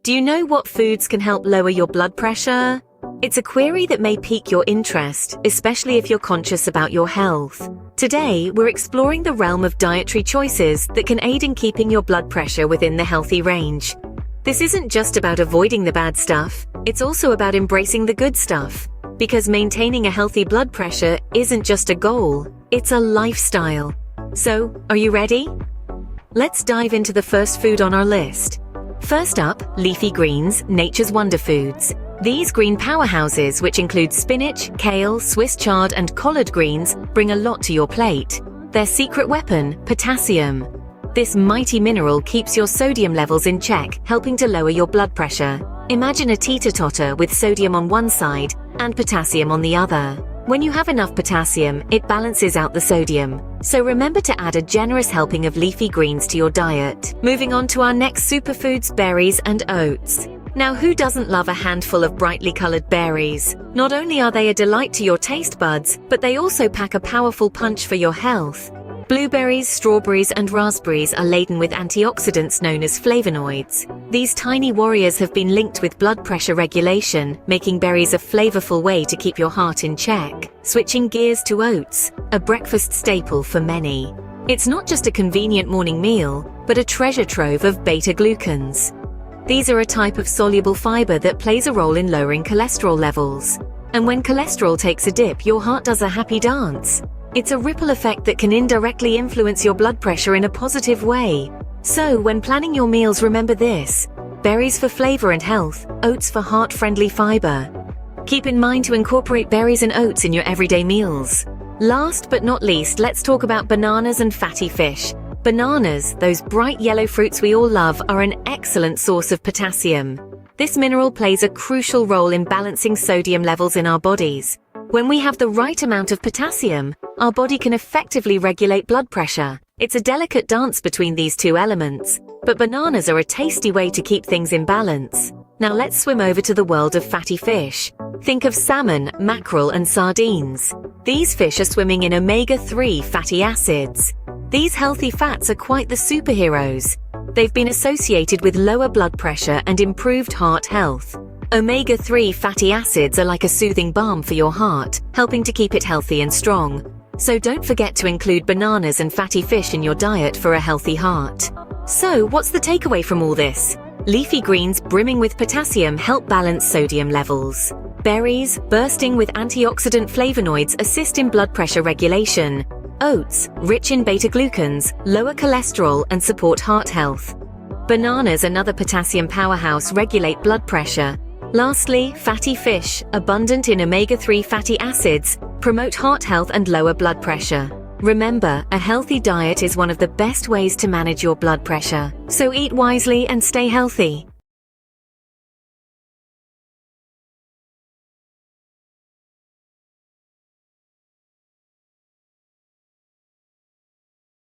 Do you know what foods can help lower your blood pressure? It's a query that may pique your interest, especially if you're conscious about your health. Today, we're exploring the realm of dietary choices that can aid in keeping your blood pressure within the healthy range. This isn't just about avoiding the bad stuff, it's also about embracing the good stuff. Because maintaining a healthy blood pressure isn't just a goal, it's a lifestyle. So, are you ready? Let's dive into the first food on our list. First up, leafy greens, nature's wonder foods. These green powerhouses, which include spinach, kale, Swiss chard, and collard greens, bring a lot to your plate. Their secret weapon, potassium. This mighty mineral keeps your sodium levels in check, helping to lower your blood pressure. Imagine a teeter-totter with sodium on one side and potassium on the other. When you have enough potassium, it balances out the sodium. So remember to add a generous helping of leafy greens to your diet. Moving on to our next superfoods, berries and oats. Now, who doesn't love a handful of brightly colored berries? Not only are they a delight to your taste buds, but they also pack a powerful punch for your health. Blueberries, strawberries, and raspberries are laden with antioxidants known as flavonoids. These tiny warriors have been linked with blood pressure regulation, making berries a flavorful way to keep your heart in check. Switching gears to oats, a breakfast staple for many. It's not just a convenient morning meal, but a treasure trove of beta-glucans. These are a type of soluble fiber that plays a role in lowering cholesterol levels. And when cholesterol takes a dip, your heart does a happy dance. It's a ripple effect that can indirectly influence your blood pressure in a positive way. So, when planning your meals, remember this: berries for flavor and health, oats for heart-friendly fiber. Keep in mind to incorporate berries and oats in your everyday meals. Last but not least, let's talk about bananas and fatty fish. Bananas, those bright yellow fruits we all love, are an excellent source of potassium. This mineral plays a crucial role in balancing sodium levels in our bodies. When we have the right amount of potassium, our body can effectively regulate blood pressure. It's a delicate dance between these two elements, but bananas are a tasty way to keep things in balance. Now let's swim over to the world of fatty fish. Think of salmon, mackerel, and sardines. These fish are swimming in omega-3 fatty acids. These healthy fats are quite the superheroes. They've been associated with lower blood pressure and improved heart health. Omega-3 fatty acids are like a soothing balm for your heart, helping to keep it healthy and strong. So don't forget to include bananas and fatty fish in your diet for a healthy heart. So, what's the takeaway from all this? Leafy greens brimming with potassium help balance sodium levels. Berries, bursting with antioxidant flavonoids, assist in blood pressure regulation. Oats, rich in beta-glucans, lower cholesterol and support heart health. Bananas, another potassium powerhouse, regulate blood pressure. Lastly, fatty fish, abundant in omega-3 fatty acids, promote heart health and lower blood pressure. Remember, a healthy diet is one of the best ways to manage your blood pressure. So eat wisely and stay healthy.